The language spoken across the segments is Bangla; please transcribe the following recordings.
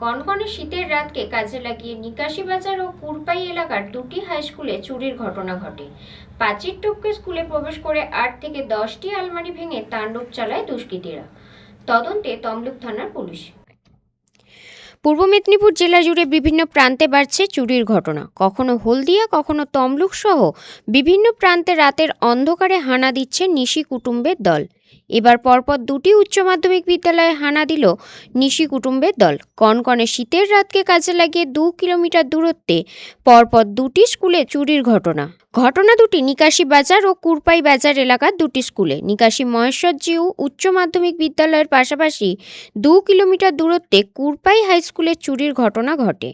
কনকনে শীতের রাতকে কাজে লাগিয়ে নিকাশি বাজার ও কুরপাই এলাকার দুটি হাই স্কুলে চুরির ঘটনা ঘটে। প্রাচীর টপকে স্কুলে প্রবেশ করে 8 থেকে 10টি আলমারি ভেঙে তাণ্ডব চালায় দুষ্কৃতীরা। তদন্তে তমলুক থানার পুলিশ। পূর্ব মেদিনীপুর জেলা জুড়ে বিভিন্ন প্রান্তে বাড়ছে চুরির ঘটনা। কখনো হলদিয়া, কখনো তমলুক সহ বিভিন্ন প্রান্তে রাতের অন্ধকারে হানা দিচ্ছে নিশি কুটুম্বের দল। এবার পরপর দুটি উচ্চ মাধ্যমিক বিদ্যালয়ে হানা দিল নিশি কুটুম্বের দল। কনকনে শীতের রাতকে কাজে লাগিয়ে 2 কিলোমিটার দূরত্বে পরপর দুটি স্কুলে চুরির ঘটনা দুটি নিকাশি বাজার ও কুরপাই বাজার এলাকার দুটি স্কুলে। নিকাশি মহেশ্বর জিউ উচ্চ মাধ্যমিক বিদ্যালয়ের পাশাপাশি 2 কিলোমিটার দূরত্বে কুরপাই হাই স্কুলে চুরির ঘটনা ঘটে।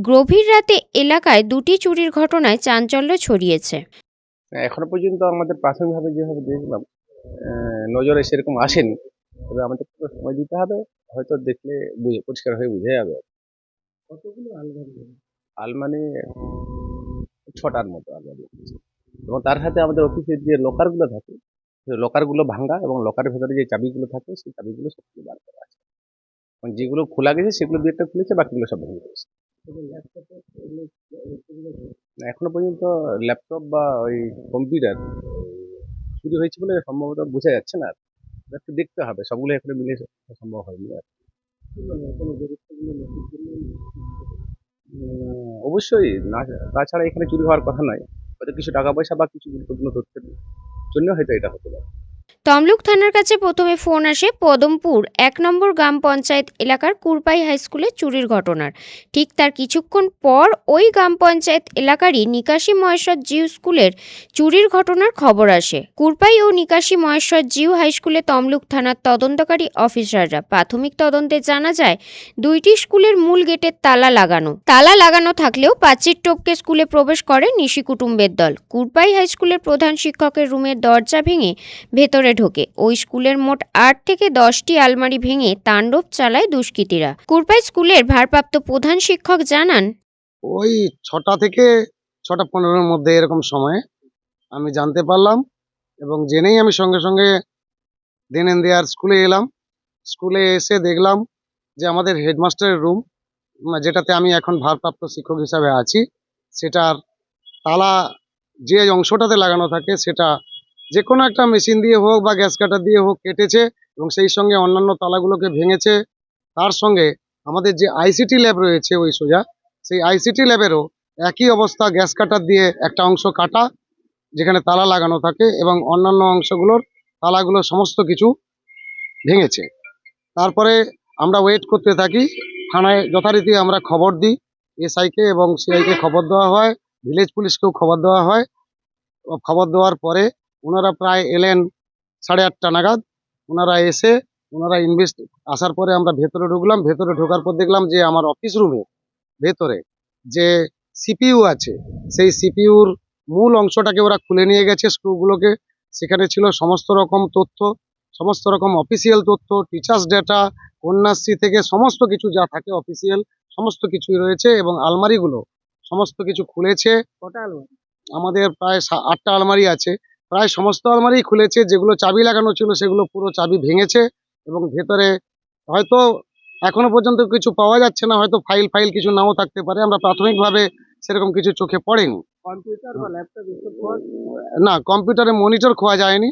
গভীর রাতে এলাকায় দুটি চুরির ঘটনায় চাঞ্চল্য ছড়িয়েছে। এখনো পর্যন্ত আমাদের প্রাথমিকভাবে যেভাবে দেখলাম নজরে সেরকম আসেনি, তবে আমাদের একটু সময় দিতে হবে, হয়তো দেখলে পরিষ্কার হয়ে বুঝে যাবে। কতগুলো আলমারি? আলমারি 6টার মতো আলমারি আছে। এবং তার সাথে আমাদের অফিসের যে লকারগুলো থাকে, সেই লকারগুলো ভাঙা এবং লকারের ভেতরে যে চাবিগুলো থাকে সেই চাবিগুলো সবগুলো বার করা আছে। এবং যেগুলো খোলা গেছে সেগুলো 2-1টা খুলেছে, বাকিগুলো সব ভেঙে গেছে। এখনো পর্যন্ত ল্যাপটপ বা ওই কম্পিউটার চুরি হয়েছে বলে সম্ভবত বোঝা যাচ্ছে না। একটু দেখতে হবে, সবগুলো এখানে মিলে সম্ভব হয়নি আর। অবশ্যই না, তাছাড়া এখানে চুরি হওয়ার কথা নয়, হয়তো কিছু টাকা পয়সা বা কিছু গুরুত্বপূর্ণ তথ্যের জন্য হয়তো এটা হতে পারে। তমলুক থানার কাছে প্রথমে ফোন আসে পদমপুর 1 নম্বর গ্রাম পঞ্চায়েত এলাকার কুরপাই হাই স্কুলে চুরির ঘটনার। ঠিক তার কিছুক্ষণ পর ওই গ্রাম পঞ্চায়েত এলাকারই নিকাশি মহেশ্বর জিউ স্কুলের চুরির ঘটনার খবর আসে। কুরপাই ও নিকাশি মহেশ্বর জিউ হাই স্কুলে তমলুক থানার তদন্তকারী অফিসাররা প্রাথমিক তদন্তে জানা যায় দুইটি স্কুলের মূল গেটের তালা লাগানো থাকলেও প্রাচীর টপকে স্কুলে প্রবেশ করে নিশি কুটুম্বের দল। কুরপাই হাই স্কুলের প্রধান শিক্ষকের রুমের দরজা ভেঙে ভেতরে ঢোকে। ওই স্কুলের মোট 8 থেকে 10টি আলমারি ভেঙে তাণ্ডব চালায় দুষ্কৃতীরা। কুরপাই স্কুলের ভারপ্রাপ্ত প্রধান শিক্ষক জানান, ওই 6টা থেকে 6:15-এর মধ্যে এরকম সময়ে আমি জানতে পারলাম, এবং জেনেই আমি সঙ্গে সঙ্গে দেন এন্ড দেয়ার স্কুলে এলাম। স্কুলে এসে দেখলাম যে আমাদের হেডমাস্টারের রুম, যেটাতে আমি এখন ভারপ্রাপ্ত শিক্ষক হিসাবে আছি, সেটার তালা যে অংশটাতে লাগানো থাকে সেটা যে কোনো একটা মেশিন দিয়ে হোক বা গ্যাস কাটার দিয়ে হোক কেটেছে, এবং সেই সঙ্গে অন্যান্য তালাগুলোকে ভেঙেছে। তার সঙ্গে আমাদের যে আইসিটি ল্যাব রয়েছে ওই সোজা, সেই আইসিটি ল্যাবেরও একই অবস্থা, গ্যাস কাটার দিয়ে একটা অংশ কাটা যেখানে তালা লাগানো থাকে, এবং অন্যান্য অংশগুলোর তালাগুলো সমস্ত কিছু ভেঙেছে। তারপরে আমরা ওয়েট করতে থাকি, থানায় যথারীতি আমরা খবর দিই, এসআইকে এবং সিআইকে খবর দেওয়া হয়, ভিলেজ পুলিশকেও খবর দেওয়া হয়। খবর দেওয়ার পরে ওনারা প্রায় এলেন 8:30 নাগাদ। ওনারা এসে আসার পরে আমরা ভেতরে ঢুকলাম। ভেতরে ঢোকার পর দেখলাম যে আমার অফিস রুমে ভেতরে যে সিপিইউ আছে, সেই সিপিইউর মূল অংশটাকে ওরা খুলে নিয়ে গেছে, স্ক্রুগুলোকে। সেখানে ছিল সমস্ত রকম তথ্য, সমস্ত রকম অফিসিয়াল তথ্য, টিচার্স ডেটা, কন্যাশ্রী থেকে সমস্ত কিছু যা থাকে অফিসিয়াল সমস্ত কিছুই রয়েছে। এবং আলমারিগুলো সমস্ত কিছু খুলেছে। কটা আলমারি? আমাদের প্রায় 8টা আলমারি আছে। প্রায় সমস্ত আলমারি খুলেছে, যেগুলো চাবি লাগানো ছিল সেগুলো পুরো চাবি ভেঙেছে। এবং ভেতরে হয়তো এখনো পর্যন্ত কিছু পাওয়া যাচ্ছে না, হয়তো ফাইল কিছু নাও থাকতে পারে, আমরা প্রাথমিকভাবে সেরকম কিছু চোখে পড়েনি। কম্পিউটার বা ল্যাপটপ না, কম্পিউটারে মনিটর খোয়া যায়নি,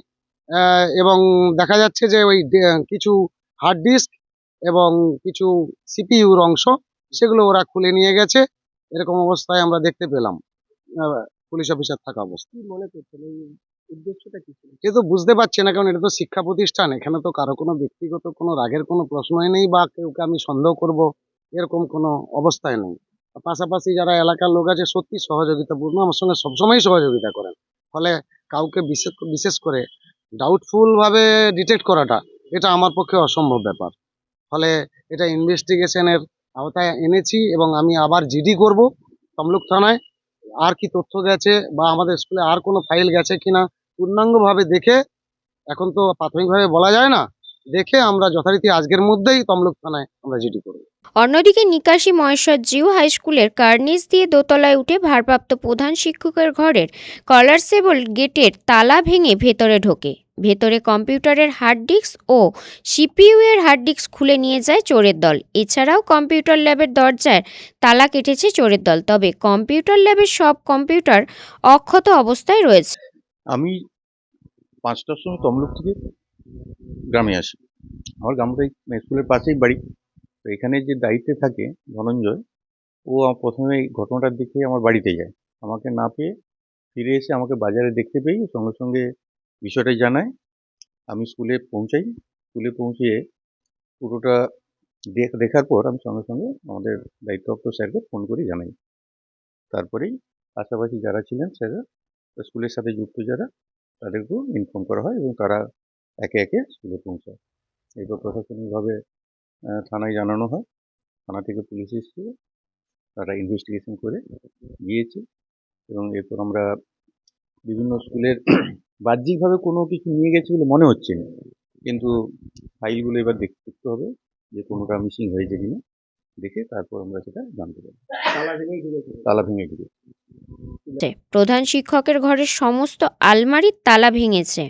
এবং দেখা যাচ্ছে যে ওই কিছু হার্ড ডিস্ক এবং কিছু সিপিইউর অংশ সেগুলো ওরা খুলে নিয়ে গেছে। এরকম অবস্থায় আমরা দেখতে পেলাম পুলিশ অফিসার থাকা অবস্থা। কি মনে করছেন এই উদ্দেশ্যটা কি ছিল? এ তো বুঝতে পারছি না, কারণ এটা তো শিক্ষা প্রতিষ্ঠান, এখানে তো কারো কোনো ব্যক্তিগত কোনো রাগের কোনো প্রশ্নই নেই, বা কেউকে আমি সন্দেহ করব এরকম কোনো অবস্থায় নেই। পাশাপাশি যারা এলাকার লোক আছে সত্যি সহযোগিতাপূর্ণ, আমার সঙ্গে সবসময় সহযোগিতা করেন। ফলে কাউকে বিশেষ করে ডাউটফুল ভাবে ডিটেক্ট করাটা এটা আমার পক্ষে অসম্ভব ব্যাপার। ফলে এটা ইনভেস্টিগেশনের আওতায় এনেছি, এবং আমি আবার জিডি করব তমলুক থানায়। আর কি তথ্য গেছে বা আমাদের স্কুলে আর কোনো ফাইল গেছে কিনা পূর্ণাঙ্গভাবে দেখে, এখন তো প্রাথমিকভাবে বলা যায় না, দেখে আমরা যথারীতি আজকের মধ্যেই তমলুক থানায় আমরা জিডি করব। অন্যদিকে নিকাশি মহেশ্বর জিউ হাই স্কুলের কার্নিস দিয়ে দোতলায় উঠে ভারপ্রাপ্ত প্রধান শিক্ষকের ঘরের কলারসেবল গেটের তালা ভেঙে ভেতরে ঢোকে। ভেতরে কম্পিউটারের হার্ড ডিস্ক ও সিপিইউ এর হার্ড ডিস্ক খুলে নিয়ে যায় চোরের দল। এছাড়াও কম্পিউটার ল্যাবের দরজায় তালা কেটেছে চোরের দল। তবে কম্পিউটার ল্যাবের সব কম্পিউটার অক্ষত অবস্থায় রয়েছে। আমি 5টার সময় তমলুক থেকে গ্রামে আসি। আমার গ্রামটা স্কুলের পাশেই বাড়ি। তো এখানে যে দায়িত্বে থাকে ধনঞ্জয়, ও প্রথমে এই ঘটনাটা দেখে আমার বাড়িতে যায়। আমাকে না পেয়ে ফিরে এসে আমাকে বাজারে দেখতে পেয়ে সঙ্গে সঙ্গে বিষয়টা জানায়। আমি স্কুলে পৌঁছাই। স্কুলে পৌঁছিয়ে পুরোটা দেখার পর আমি সঙ্গে সঙ্গে আমাদের দায়িত্বপ্রাপ্ত স্যারকে ফোন করে জানাই। তারপরেই পাশাপাশি যারা ছিলেন স্যাররা, স্কুলের সাথে যুক্ত যারা, তাদেরকেও ইনফর্ম করা হয় এবং তারা একে একে স্কুলে পৌঁছায়। এরপর প্রশাসনিকভাবে থানায় জানানো হয়। থানা থেকে পুলিশ এসেছিল, তারা ইনভেস্টিগেশন করে গিয়েছে এবং এরপর আমরা বিভিন্ন স্কুলের বাহ্যিকভাবে কোনো কিছু নিয়ে গেছে বলে মনে হচ্ছে না, কিন্তু ফাইলগুলো এবার দেখতে হবে যে কোনোটা মিসিং হয়েছে কিনা, দেখে তারপর আমরা সেটা জানতে পারি। তালা ভেঙে গিয়েছে। প্রধান শিক্ষকের ঘরের সমস্ত আলমারির তালা ভেঙেছে।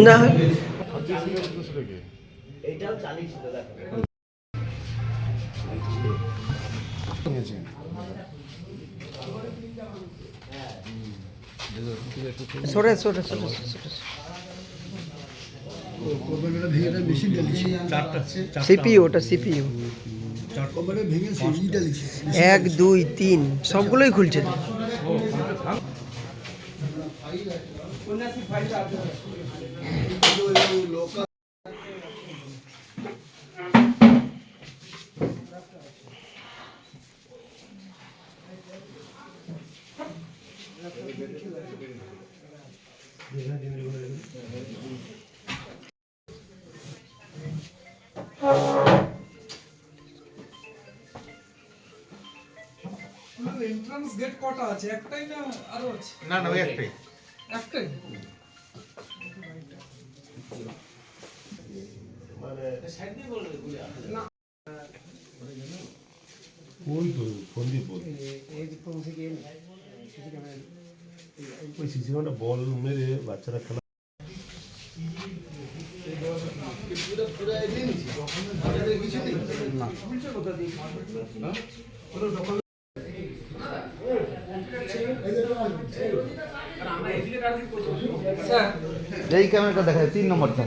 না সরে সরে সরে সিপিইউ, ওটা সিপিইউ 1 2 3 সবগুলোই খুলছে। এন্ট্রান্স গেট কটা আছে? একটাই না আরো আছে? না না, ওই একটাই। একটাই। ওই সিসি ক্যামেরা বল মেরে বাচ্চারা খেলা। এই ক্যামেরাটা দেখা যায় 3 নম্বরটা।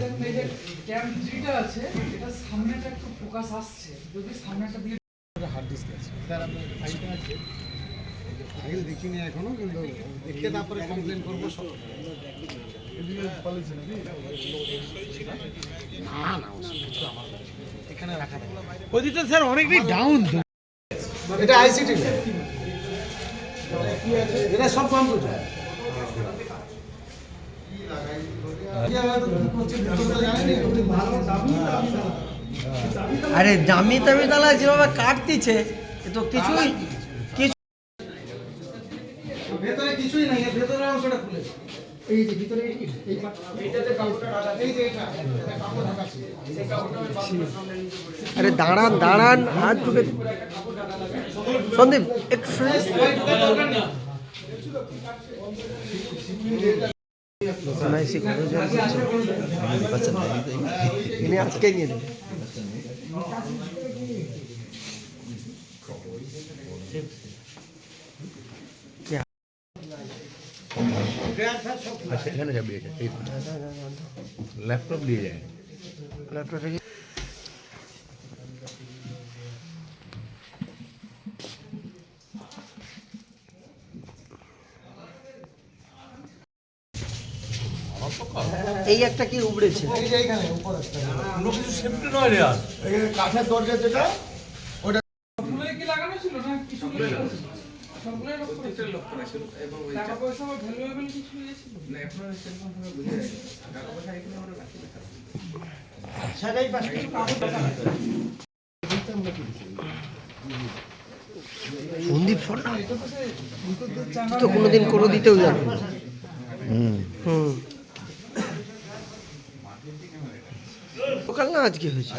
ক্যাম 3টা আছে, এটা সামনেটা একটু ফোকাস আসছে, যদি সামনেটা দিয়ে হার্ড ডিস্ক আছে স্যার, আপনার ফাইলটা আছে, ফাইল দেখিনি এখনো, কিন্তু দেখে তারপরে কমপ্লেন করবো। না না, এখানে রাখা থাকে ওইটা স্যার অনেকটাই ডাউন। এটা আইসিটি, এটা সব কম্পিউটার। আরে দামি দামি তালা যেভাবে কাটতিছে এ তো কিছুই ভেতরে কিছুই নাই, ভেতরের অংশটা খুলেছে। এই যে ভিতরে এই এইটাতে কাপড়টা ঢাকা, এই যে এটা কাপড় ঢাকা ছিল, এই কাপড়টা বাথরুমের সামনে নিচে করে। আরে দাঁড়ান দাঁড়ান, হাত ঢুকে সন্দীপ একটু আজকে নিয়ে দেবে। আচ্ছা, এখানে যাবি, ল্যাপটপ নিয়ে যায়। ল্যাপটপটা এই একটা কি উবড়েছে, এই যে এইখানে উপরে কিছু সেফটি নয় রে, আর এখানে কাঠের দরজা যেটা, সবগুলোই কি লাগানো ছিল না? কি সবগুলোই লক করেছে? টাকা পয়সা বা ভ্যালুয়েবল কিছু নিয়েছিল? সন্দীপ সরকার এটা তো সে ভিতরদের চাঙা তো কোনোদিন করে দিতেও জানে না। হুম সকাল না আজকে হয়েছে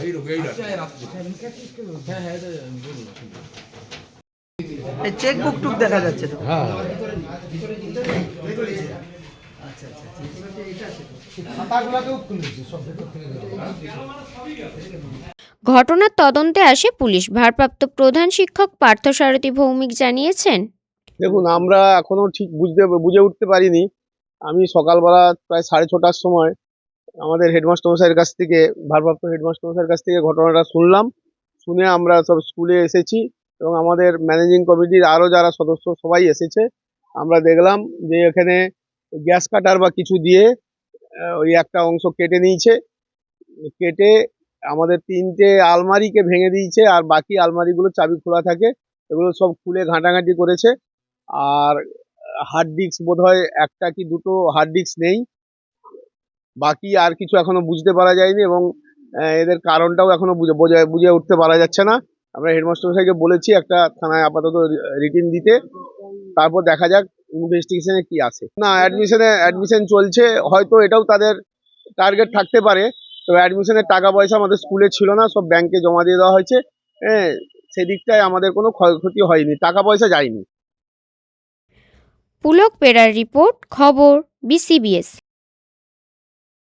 চেক বুক টুক দেখা যাচ্ছে তো। ঘটনার তদন্তে আসে পুলিশ। ভারপ্রাপ্ত প্রধান শিক্ষক পার্থসারথী ভৌমিক জানিয়েছেন, দেখুন, আমরা এখনো ঠিক বুঝে উঠতে পারিনি। আমি সকালবেলা প্রায় 6:30টার সময় আমাদের হেডমাস্টার মশাইয়ের কাছ থেকে, ভারপ্রাপ্ত হেডমাস্টার মশাইয়ের কাছ থেকে ঘটনাটা শুনলাম। শুনে আমরা সব স্কুলে এসেছি এবং আমাদের ম্যানেজিং কমিটির আরও যারা সদস্য সবাই এসেছে। আমরা দেখলাম যে এখানে গ্যাস কাটার বা কিছু দিয়ে ওই একটা অংশ কেটে নিয়েছে। কেটে আমাদের 3টে আলমারিকে ভেঙে দিয়েছে, আর বাকি আলমারিগুলো চাবি খোলা থাকে, এগুলো সব খুলে ঘাঁটাঘাঁটি করেছে। আর হার্ড ডিস্ক বোধহয় একটা কি দুটো হার্ড ডিস্ক নেই। বাকি আর কিছু এখনো বুঝতে পারা যায়নি এবং এদের কারণটাও এখনো বুঝে উঠতে পারা যাচ্ছে না। আমরা হেডমাস্টার মশাইকে বলেছি একটা থানায় আপাতত রিটিন দিতে, তারপর দেখা যাক ইনভেস্টিগেশনে কি আসে। না, অ্যাডমিশন চলছে, হয়তো এটাও তাদের টার্গেট থাকতে পারে। তো অ্যাডমিশনের টাকা পয়সা আমাদের স্কুলে ছিল না, সব ব্যাংকে জমা দিয়ে দেওয়া হয়েছে। হ্যাঁ, সেদিকটায় আমাদের কোনো ক্ষয়ক্ষতি হয়নি, টাকা পয়সা যায়নি। পুলক পেরার রিপোর্ট, খবর BCBS।